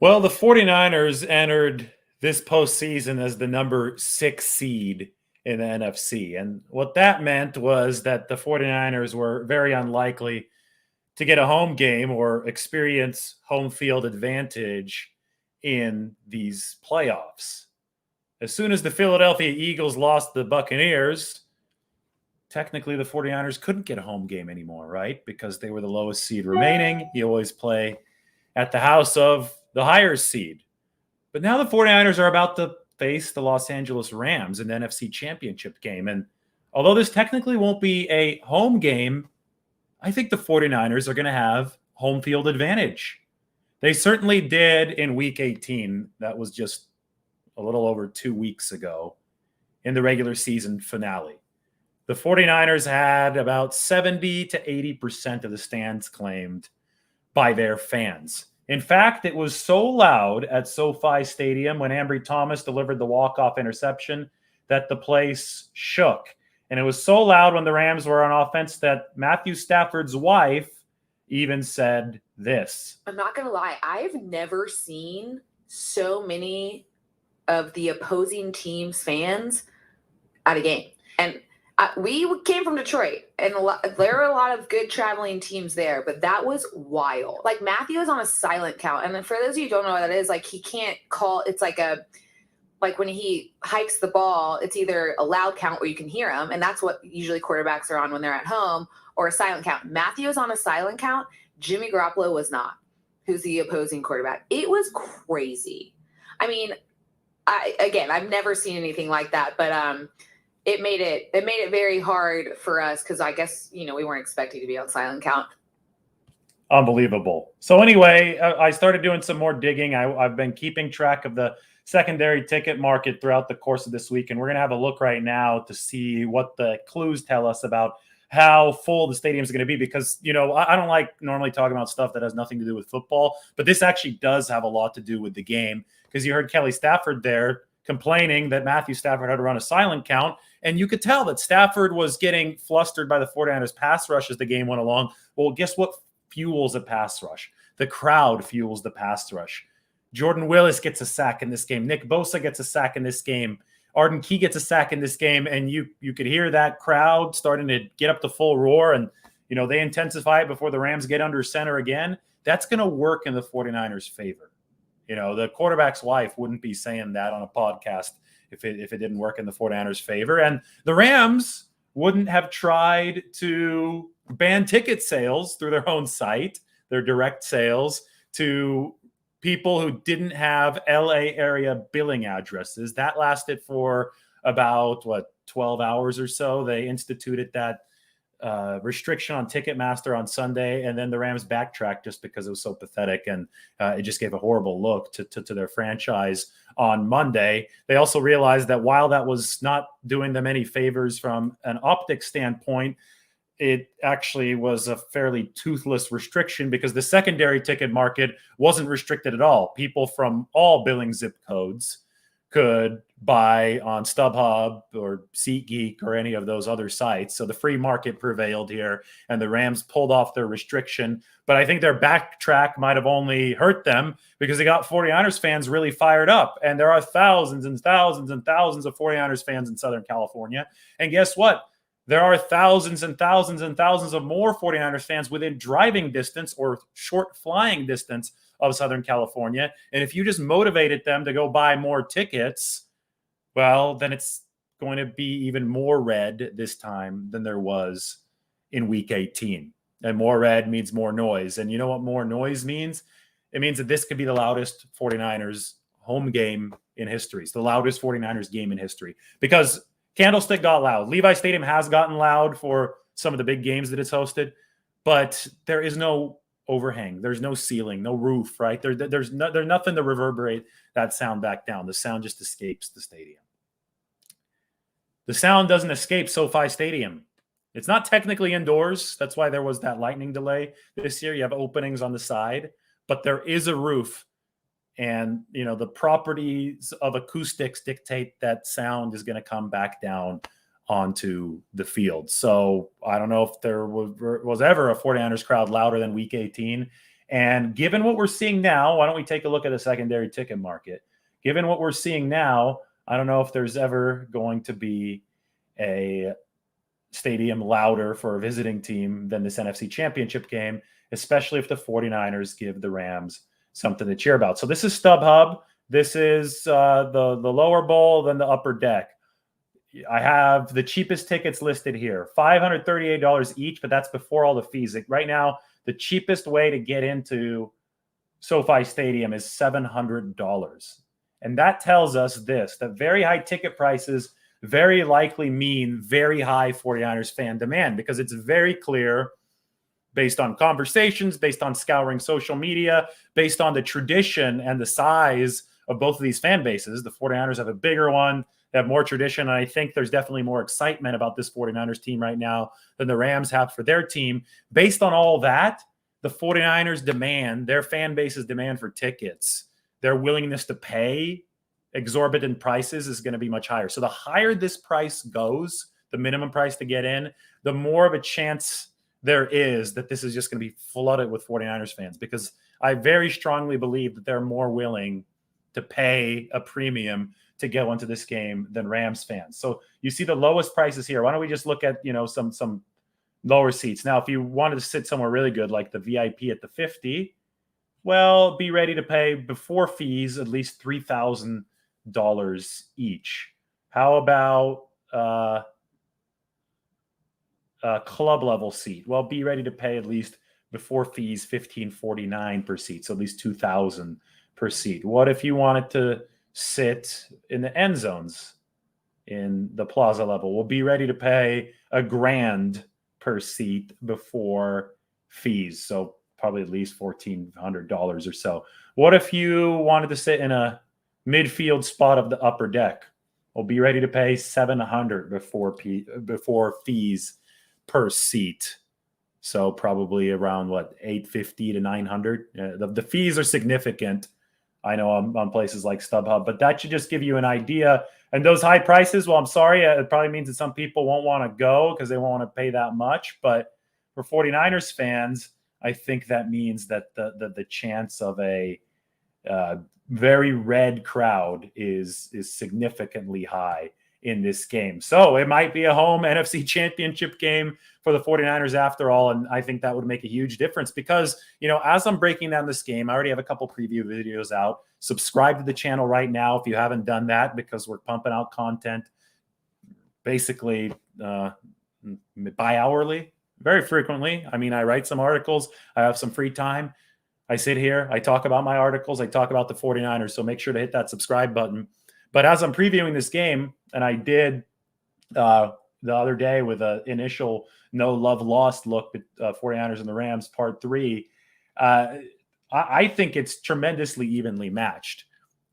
Well, the 49ers entered this postseason as the number 6 seed in the NFC. And what that meant was that the 49ers were very unlikely to get a home game or experience home field advantage in these playoffs. As soon as the Philadelphia Eagles lost the Buccaneers, technically the 49ers couldn't get a home game anymore, right? Because they were the lowest seed remaining. You always play at the house of the higher seed. But now the 49ers are about to face the Los Angeles Rams in the NFC Championship game. And although this technically won't be a home game, I think the 49ers are going to have home field advantage. They certainly did in week 18. That was just a little over 2 weeks ago in the regular season finale. The 49ers had about 70 to 80% of the stands claimed by their fans. In fact, it was so loud at SoFi Stadium when Ambry Thomas delivered the walk-off interception that the place shook. And it was so loud when the Rams were on offense that Matthew Stafford's wife even said this. I'm not going to lie. I've never seen so many of the opposing team's fans at a game. And we came from Detroit, and there are a lot of good traveling teams there, but that was wild. Like, Matthew is on a silent count. And then for those of you who don't know what that is, like, he can't call – it's like when he hikes the ball, it's either a loud count where you can hear him, and that's what usually quarterbacks are on when they're at home, or a silent count. Matthew is on a silent count. Jimmy Garoppolo was not, who's the opposing quarterback. It was crazy. I mean, I've never seen anything like that, but it made it very hard for us because I guess, we weren't expecting to be on silent count. Unbelievable. So anyway, I started doing some more digging. I've been keeping track of the secondary ticket market throughout the course of this week, and we're going to have a look right now to see what the clues tell us about how full the stadium is going to be, because, I don't like normally talking about stuff that has nothing to do with football, but this actually does have a lot to do with the game, because you heard Kelly Stafford there complaining that Matthew Stafford had to run a silent count, and you could tell that Stafford was getting flustered by the 49ers pass rush as the game went along. Well, guess what fuels a pass rush? The crowd fuels the pass rush. Jordan Willis gets a sack in this game. Nick Bosa gets a sack in this game. Arden Key gets a sack in this game, and you could hear that crowd starting to get up to full roar, and they intensify it before the Rams get under center again. That's going to work in the 49ers' favor. The quarterback's wife wouldn't be saying that on a podcast if it didn't work in the 49ers' favor. And the Rams wouldn't have tried to ban ticket sales through their own site, their direct sales, to people who didn't have LA area billing addresses. That lasted for about 12 hours or so. They instituted that restriction on Ticketmaster on Sunday, and then the Rams backtracked just because it was so pathetic, and it just gave a horrible look to their franchise on Monday. They also realized that while that was not doing them any favors from an optic standpoint, it actually was a fairly toothless restriction, because the secondary ticket market wasn't restricted at all. People from all billing zip codes could buy on StubHub or SeatGeek or any of those other sites. So the free market prevailed here, and the Rams pulled off their restriction. But I think their backtrack might have only hurt them, because they got 49ers fans really fired up. And there are thousands and thousands and thousands of 49ers fans in Southern California. And guess what? There are thousands and thousands and thousands of more 49ers fans within driving distance or short flying distance of Southern California. And if you just motivated them to go buy more tickets, well, then it's going to be even more red this time than there was in week 18. And more red means more noise. And you know what more noise means? It means that this could be the loudest 49ers home game in history. It's the loudest 49ers game in history, because Candlestick got loud. Levi Stadium has gotten loud for some of the big games that it's hosted, but there is no overhang. There's no ceiling, no roof, right? There's nothing to reverberate that sound back down. The sound just escapes the stadium. The sound doesn't escape SoFi Stadium. It's not technically indoors. That's why there was that lightning delay this year. You have openings on the side, but there is a roof. And, the properties of acoustics dictate that sound is going to come back down onto the field. So I don't know if there was ever a 49ers crowd louder than week 18. And given what we're seeing now, why don't we take a look at the secondary ticket market? Given what we're seeing now, I don't know if there's ever going to be a stadium louder for a visiting team than this NFC Championship game, especially if the 49ers give the Rams something to cheer about. So this is StubHub. This is the lower bowl, then the upper deck. I have the cheapest tickets listed here, $538 each, but that's before all the fees. Right now, the cheapest way to get into SoFi Stadium is $700. And that tells us this, that very high ticket prices very likely mean very high 49ers fan demand, because it's very clear based on conversations, based on scouring social media, based on the tradition and the size of both of these fan bases. The 49ers have a bigger one. They have more tradition, and I think there's definitely more excitement about this 49ers team right now than the Rams have for their team. Based on all that, the 49ers demand, their fan base's demand for tickets, their willingness to pay exorbitant prices is going to be much higher. So the higher this price goes, the minimum price to get in, the more of a chance there is that this is just going to be flooded with 49ers fans, because I very strongly believe that they're more willing to pay a premium to go into this game than Rams fans. So you see the lowest prices here. Why don't we just look at, some lower seats? Now, if you wanted to sit somewhere really good, like the VIP at the 50, well, be ready to pay before fees at least $3,000 each. How about a club level seat? Well, be ready to pay at least before fees $1,549 per seat, so at least $2,000 per seat. What if you wanted to sit in the end zones in the plaza level? We'll be ready to pay $1,000 per seat before fees, so probably at least $1,400 or so. What if you wanted to sit in a midfield spot of the upper deck? We'll be ready to pay $700 before fees per seat. So probably around $850 to $900. The fees are significant, I know, on places like StubHub, but that should just give you an idea. And those high prices, well, I'm sorry, it probably means that some people won't want to go because they won't want to pay that much. But for 49ers fans, I think that means that the chance of a very red crowd is significantly high in this game. So it might be a home NFC Championship game for the 49ers after all. And I think that would make a huge difference because, as I'm breaking down this game, I already have a couple preview videos out. Subscribe to the channel right now if you haven't done that, because we're pumping out content basically bi-hourly, very frequently. I mean, I write some articles. I have some free time. I sit here. I talk about my articles. I talk about the 49ers. So make sure to hit that subscribe button. But as I'm previewing this game, and I did the other day with an initial no love lost look at 49ers and the Rams part 3, I think it's tremendously evenly matched.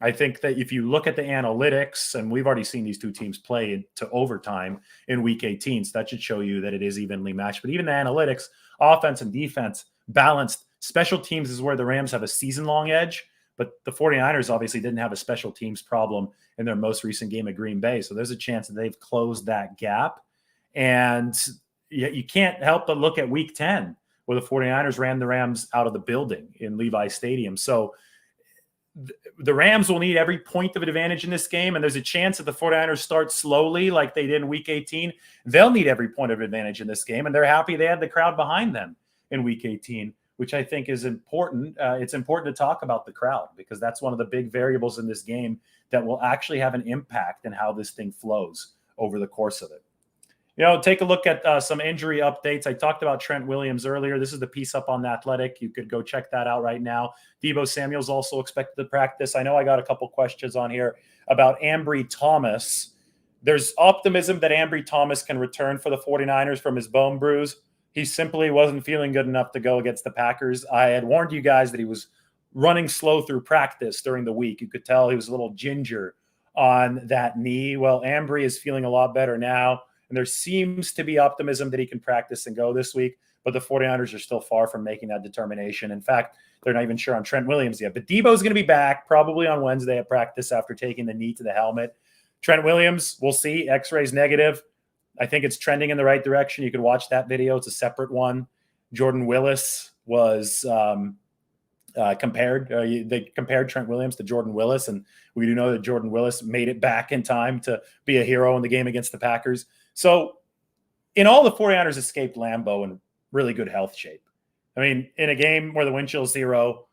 I think that if you look at the analytics, and we've already seen these two teams play to overtime in week 18, so that should show you that it is evenly matched. But even the analytics, offense and defense, balanced. Special teams is where the Rams have a season-long edge, but the 49ers obviously didn't have a special teams problem in their most recent game at Green Bay. So there's a chance that they've closed that gap. And you can't help but look at week 10, where the 49ers ran the Rams out of the building in Levi Stadium. So the Rams will need every point of advantage in this game, and there's a chance that the 49ers start slowly like they did in week 18. They'll need every point of advantage in this game, and they're happy they had the crowd behind them in week 18, which I think is important. It's important to talk about the crowd, because that's one of the big variables in this game that will actually have an impact in how this thing flows over the course of it. Take a look at some injury updates. I talked about Trent Williams earlier. This is the piece up on The Athletic. You could go check that out right now. Deebo Samuel's also expected to practice. I know I got a couple questions on here about Ambry Thomas. There's optimism that Ambry Thomas can return for the 49ers from his bone bruise. He simply wasn't feeling good enough to go against the Packers. I had warned you guys that he was running slow through practice during the week. You could tell he was a little ginger on that knee. Well, Ambry is feeling a lot better now, and there seems to be optimism that he can practice and go this week, but the 49ers are still far from making that determination. In fact, they're not even sure on Trent Williams yet. But Deebo's going to be back probably on Wednesday at practice after taking the knee to the helmet. Trent Williams, we'll see. X-rays negative. I think it's trending in the right direction. You can watch that video. It's a separate one. Jordan Willis was They compared Trent Williams to Jordan Willis, and we do know that Jordan Willis made it back in time to be a hero in the game against the Packers. So in all, the 49ers escaped Lambeau in really good health shape. I mean, in a game where the wind chill is 0,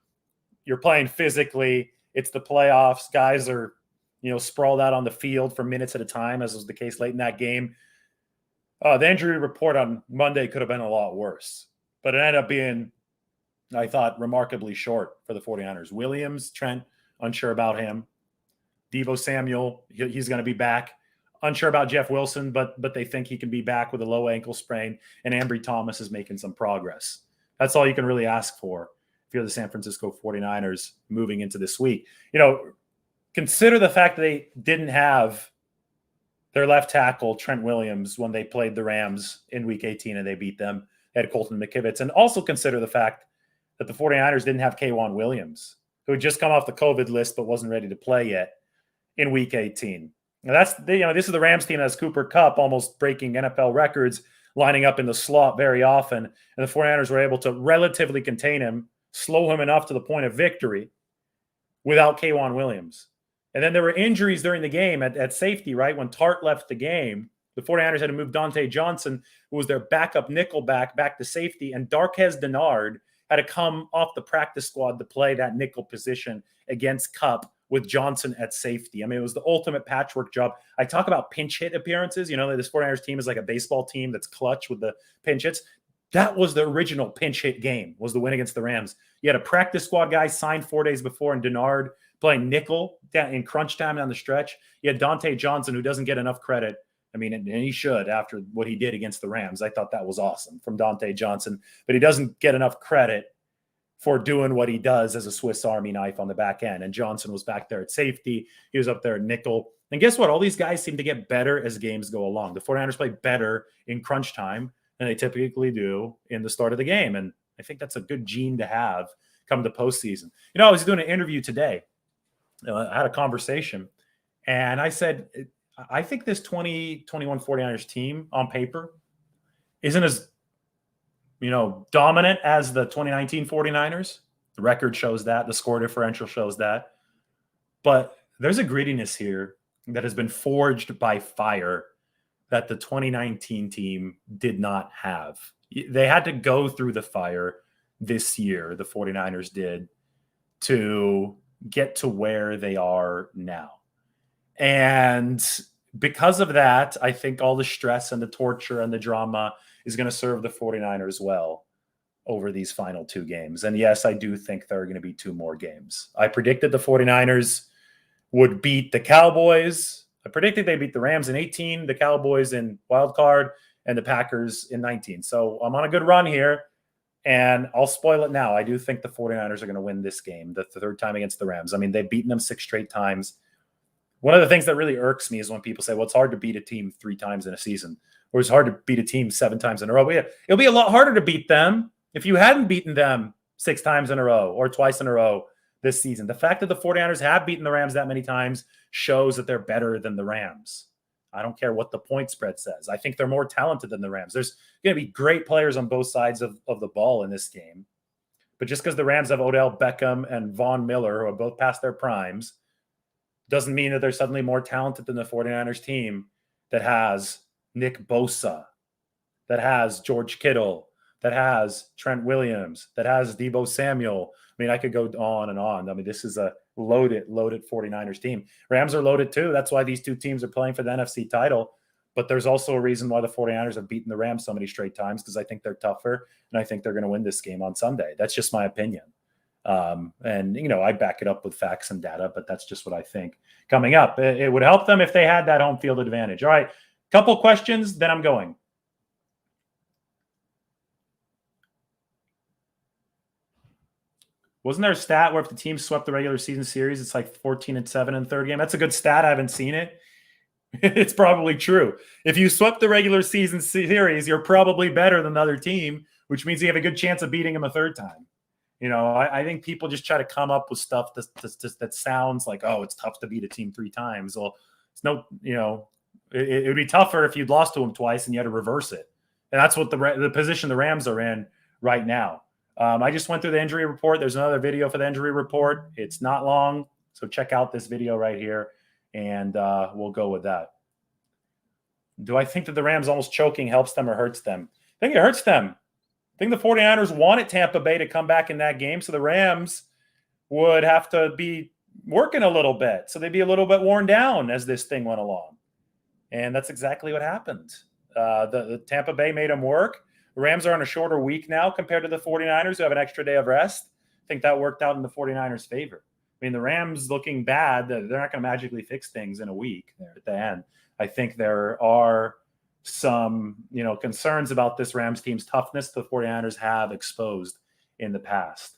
you're playing physically. It's the playoffs. Guys are, sprawled out on the field for minutes at a time, as was the case late in that game. The injury report on Monday could have been a lot worse, but it ended up being, I thought, remarkably short for the 49ers. Williams, Trent, unsure about him. Deebo Samuel, he's going to be back. Unsure about Jeff Wilson, but they think he can be back with a low ankle sprain. And Ambry Thomas is making some progress. That's all you can really ask for if you're the San Francisco 49ers moving into this week. Consider the fact that they didn't have their left tackle, Trent Williams, when they played the Rams in Week 18 and they beat them. They had Colton McKivitz. And also consider the fact that the 49ers didn't have K'Wan Williams, who had just come off the COVID list but wasn't ready to play yet in Week 18. Now this is the Rams team that has Cooper Kupp almost breaking NFL records, lining up in the slot very often. And the 49ers were able to relatively contain him, slow him enough to the point of victory without K'Wan Williams. And then there were injuries during the game at safety, right? When Tart left the game, the 49ers had to move Dante Johnson, who was their backup nickel back to safety. And Darquez Dennard had to come off the practice squad to play that nickel position against Kupp with Johnson at safety. I mean, it was the ultimate patchwork job. I talk about pinch hit appearances. This 49ers team is like a baseball team that's clutch with the pinch hits. That was the original pinch hit game, was the win against the Rams. You had a practice squad guy signed 4 days before, and Dennard playing nickel down in crunch time down the stretch. You had Dante Johnson, who doesn't get enough credit. I mean, and he should after what he did against the Rams. I thought that was awesome from Dante Johnson, but he doesn't get enough credit for doing what he does as a Swiss Army knife on the back end. And Johnson was back there at safety. He was up there at nickel. And guess what? All these guys seem to get better as games go along. The 49ers play better in crunch time than they typically do in the start of the game. And I think that's a good gene to have come to postseason. I was doing an interview today. I had a conversation, and I said, I think this 2021 49ers team on paper isn't as, dominant as the 2019 49ers. The record shows that. The score differential shows that. But there's a grittiness here that has been forged by fire that the 2019 team did not have. They had to go through the fire this year, the 49ers did, to get to where they are now. And because of that, I think all the stress and the torture and the drama is going to serve the 49ers well over these final 2 games. And yes, I do think there are going to be 2 more games. I predicted the 49ers would beat the Cowboys. I predicted they beat the Rams in 18, the Cowboys in wild card, and the Packers in 19. So I'm on a good run here. And I'll spoil it now. I do think the 49ers are going to win this game, the 3rd time against the Rams. I mean, they've beaten them 6 straight times. One of the things that really irks me is when people say, well, it's hard to beat a team 3 times in a season, or it's hard to beat a team 7 times in a row. But yeah, it'll be a lot harder to beat them if you hadn't beaten them 6 times in a row or twice in a row this season. The fact that the 49ers have beaten the Rams that many times shows that they're better than the Rams. I don't care what the point spread says. I think they're more talented than the Rams. There's going to be great players on both sides of the ball in this game. But just because the Rams have Odell Beckham and Von Miller, who are both past their primes, doesn't mean that they're suddenly more talented than the 49ers team that has Nick Bosa, that has George Kittle, that has Trent Williams, that has Deebo Samuel. I mean, I could go on and on. I mean, this is a loaded 49ers team. Rams are loaded too. That's why these 2 teams are playing for the NFC title. But there's also a reason why the 49ers have beaten the Rams so many straight times, because I think they're tougher, and I think they're going to win this game on Sunday. That's just my opinion. And I back it up with facts and data, but that's just what I think coming up. It would help them if they had that home field advantage. All right, couple questions, then I'm going. Wasn't there a stat where if the team swept the regular season series, it's like 14-7 in 3rd game? That's a good stat. I haven't seen it. It's probably true. If you swept the regular season series, you're probably better than the other team, which means you have a good chance of beating them a 3rd time. I think people just try to come up with stuff that sounds like, oh, it's tough to beat a team 3 times. Well, it's no, it would be tougher if you'd lost to them twice and you had to reverse it. And that's what the position the Rams are in right now. I just went through the injury report. There's another video for the injury report. It's not long, so check out this video right here, and we'll go with that. Do I think that the Rams almost choking helps them or hurts them? I think it hurts them. I think the 49ers wanted Tampa Bay to come back in that game, so the Rams would have to be working a little bit. So they'd be a little bit worn down as this thing went along. And that's exactly what happened. The Tampa Bay made them work. The Rams are on a shorter week now compared to the 49ers, who have an extra day of rest. I think that worked out in the 49ers' favor. I mean, the Rams looking bad, they're not going to magically fix things in a week there at the end. I think there are some, concerns about this Rams team's toughness the 49ers have exposed in the past.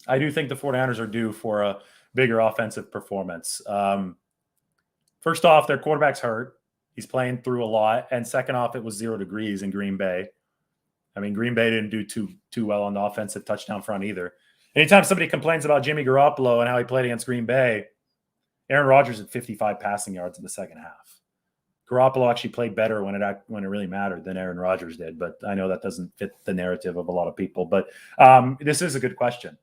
I do think the 49ers are due for a bigger offensive performance. First off, their quarterback's hurt. He's playing through a lot. And second off, it was 0 degrees in Green Bay. I mean, Green Bay didn't do too well on the offensive touchdown front either. Anytime somebody complains about Jimmy Garoppolo and how he played against Green Bay, Aaron Rodgers had 55 passing yards in the second half. Garoppolo actually played better when it really mattered than Aaron Rodgers did, but I know that doesn't fit the narrative of a lot of people. But this is a good question.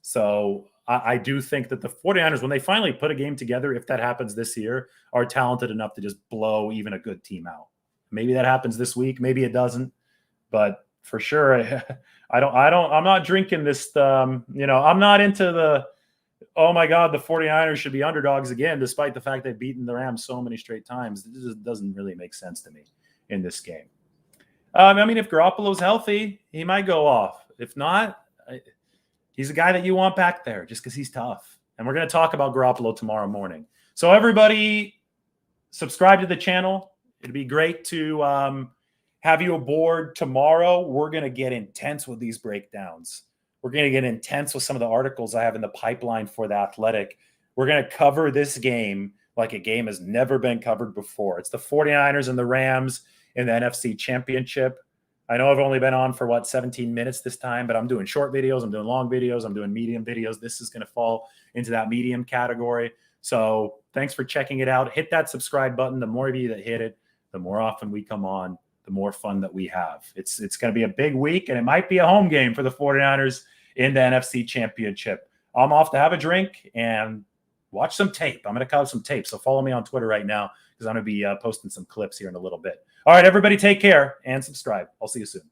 So I do think that the 49ers, when they finally put a game together, if that happens this year, are talented enough to just blow even a good team out. Maybe that happens this week. Maybe it doesn't. But for sure, I'm not drinking this. I'm not into the, oh my God, the 49ers should be underdogs again, despite the fact they've beaten the Rams so many straight times. It just doesn't really make sense to me in this game. If Garoppolo's healthy, he might go off. If not, he's a guy that you want back there just because he's tough. And we're going to talk about Garoppolo tomorrow morning. So everybody subscribe to the channel. It'd be great to have you aboard tomorrow. We're going to get intense with these breakdowns. We're going to get intense with some of the articles I have in the pipeline for The Athletic. We're going to cover this game like a game has never been covered before. It's the 49ers and the Rams in the NFC Championship. I know I've only been on for 17 minutes this time, but I'm doing short videos. I'm doing long videos. I'm doing medium videos. This is going to fall into that medium category. So thanks for checking it out. Hit that subscribe button. The more of you that hit it, the more often we come on, the more fun that we have. It's going to be a big week, and it might be a home game for the 49ers in the NFC Championship. I'm off to have a drink and watch some tape. I'm going to cover some tape. So follow me on Twitter right now because I'm going to be posting some clips here in a little bit. All right, everybody take care and subscribe. I'll see you soon.